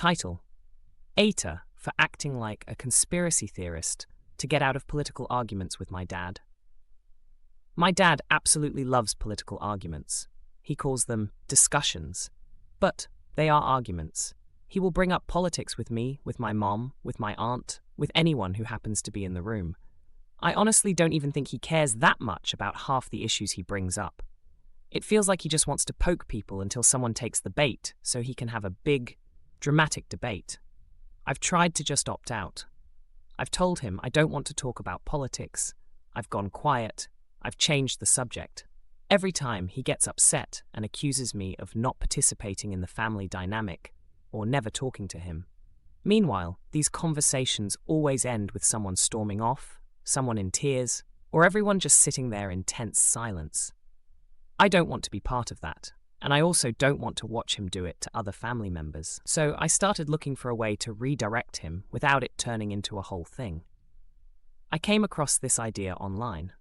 Title: AITA for acting like a conspiracy theorist to get out of political arguments with my dad. My dad absolutely loves political arguments. He calls them discussions. But they are arguments. He will bring up politics with me, with my mom, with my aunt, with anyone who happens to be in the room. I honestly don't even think he cares that much about half the issues he brings up. It feels like he just wants to poke people until someone takes the bait so he can have a big, dramatic debate. I've tried to just opt out. I've told him I don't want to talk about politics. I've gone quiet. I've changed the subject. Every time he gets upset and accuses me of not participating in the family dynamic or never talking to him. Meanwhile, these conversations always end with someone storming off, someone in tears, or everyone just sitting there in tense silence. I don't want to be part of that, and I also don't want to watch him do it to other family members. So I started looking for a way to redirect him without it turning into a whole thing. I came across this idea online.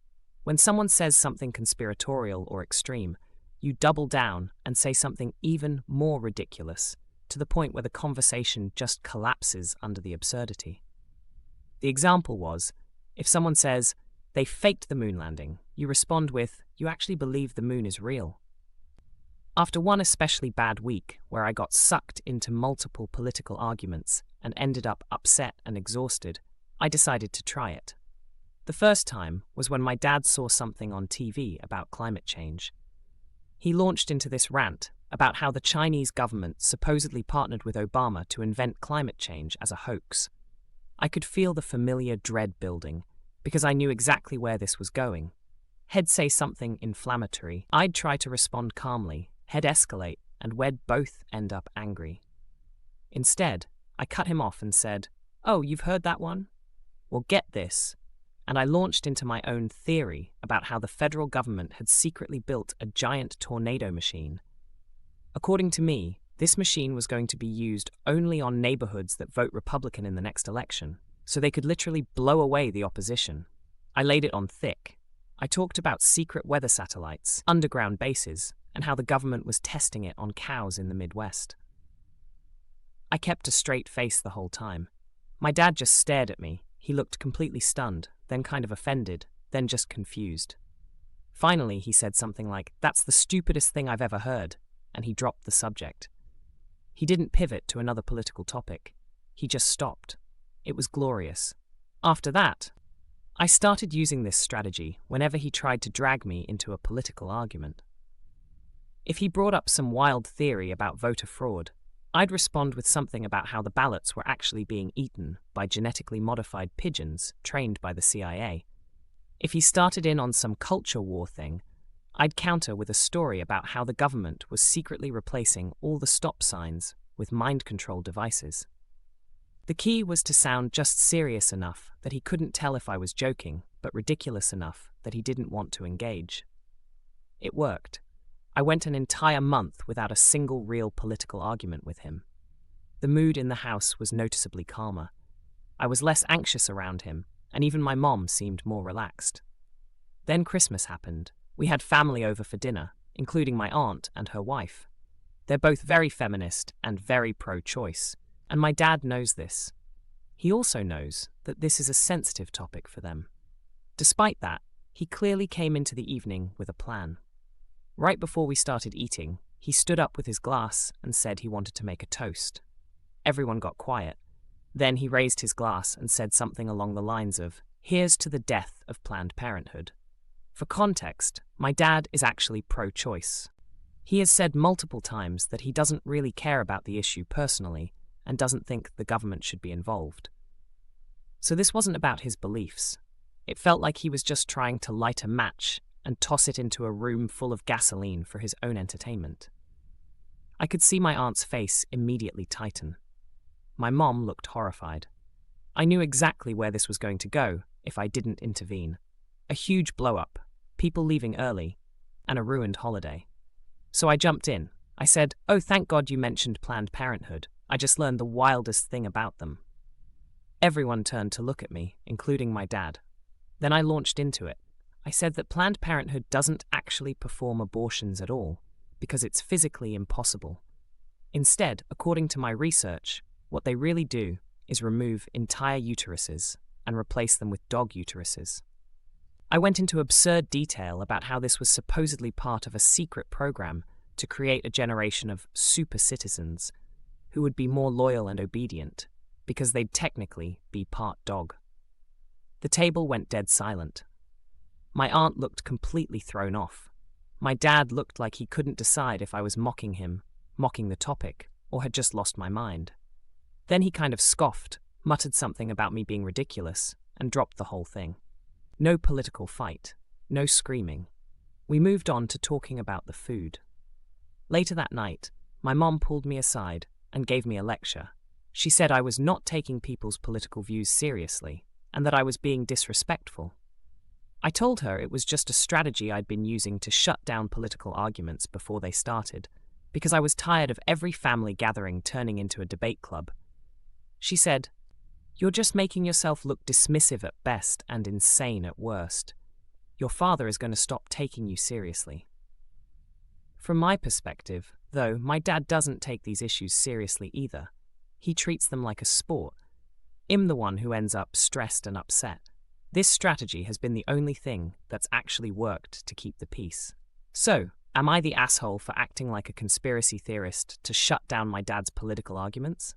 When someone says something conspiratorial or extreme, you double down and say something even more ridiculous, to the point where the conversation just collapses under the absurdity. The example was, if someone says, "They faked the moon landing," you respond with, "You actually believe the moon is real." After one especially bad week, where I got sucked into multiple political arguments and ended up upset and exhausted, I decided to try it. The first time was when my dad saw something on TV about climate change. He launched into this rant about how the Chinese government supposedly partnered with Obama to invent climate change as a hoax. I could feel the familiar dread building, because I knew exactly where this was going. He'd say something inflammatory. I'd try to respond calmly. He'd escalate, and we'd both end up angry. Instead, I cut him off and said, "Oh, you've heard that one? Well, get this." And I launched into my own theory about how the federal government had secretly built a giant tornado machine. According to me, this machine was going to be used only on neighborhoods that vote Republican in the next election, so they could literally blow away the opposition. I laid it on thick. I talked about secret weather satellites, underground bases, and how the government was testing it on cows in the Midwest. I kept a straight face the whole time. My dad just stared at me. He looked completely stunned, then kind of offended, then just confused. Finally, he said something like, "That's the stupidest thing I've ever heard," and he dropped the subject. He didn't pivot to another political topic. He just stopped. It was glorious. After that, I started using this strategy whenever he tried to drag me into a political argument. If he brought up some wild theory about voter fraud, I'd respond with something about how the ballots were actually being eaten by genetically modified pigeons trained by the CIA. If he started in on some culture war thing, I'd counter with a story about how the government was secretly replacing all the stop signs with mind control devices. The key was to sound just serious enough that he couldn't tell if I was joking, but ridiculous enough that he didn't want to engage. It worked. I went an entire month without a single real political argument with him. The mood in the house was noticeably calmer. I was less anxious around him, and even my mom seemed more relaxed. Then Christmas happened. We had family over for dinner, including my aunt and her wife. They're both very feminist and very pro-choice, and my dad knows this. He also knows that this is a sensitive topic for them. Despite that, he clearly came into the evening with a plan. Right before we started eating, he stood up with his glass and said he wanted to make a toast. Everyone got quiet. Then he raised his glass and said something along the lines of, "Here's to the death of Planned Parenthood." For context, my dad is actually pro-choice. He has said multiple times that he doesn't really care about the issue personally and doesn't think the government should be involved. So this wasn't about his beliefs. It felt like he was just trying to light a match and toss it into a room full of gasoline for his own entertainment. I could see my aunt's face immediately tighten. My mom looked horrified. I knew exactly where this was going to go if I didn't intervene. A huge blow-up, people leaving early, and a ruined holiday. So I jumped in. I said, "Oh, thank God you mentioned Planned Parenthood. I just learned the wildest thing about them." Everyone turned to look at me, including my dad. Then I launched into it. I said that Planned Parenthood doesn't actually perform abortions at all, because it's physically impossible. Instead, according to my research, What they really do is remove entire uteruses and replace them with dog uteruses. I went into absurd detail about how this was supposedly part of a secret program to create a generation of super citizens who would be more loyal and obedient because they'd technically be part dog. The table went dead silent. My aunt looked completely thrown off. My dad looked like he couldn't decide if I was mocking him, mocking the topic, or had just lost my mind. Then he kind of scoffed, muttered something about me being ridiculous, and dropped the whole thing. No political fight, no screaming. We moved on to talking about the food. Later that night, my mom pulled me aside and gave me a lecture. She said I was not taking people's political views seriously, and that I was being disrespectful. I told her it was just a strategy I'd been using to shut down political arguments before they started, because I was tired of every family gathering turning into a debate club. She said, "You're just making yourself look dismissive at best and insane at worst. Your father is going to stop taking you seriously." From my perspective, though, my dad doesn't take these issues seriously either. He treats them like a sport. I'm the one who ends up stressed and upset. This strategy has been the only thing that's actually worked to keep the peace. So, am I the asshole for acting like a conspiracy theorist to shut down my dad's political arguments?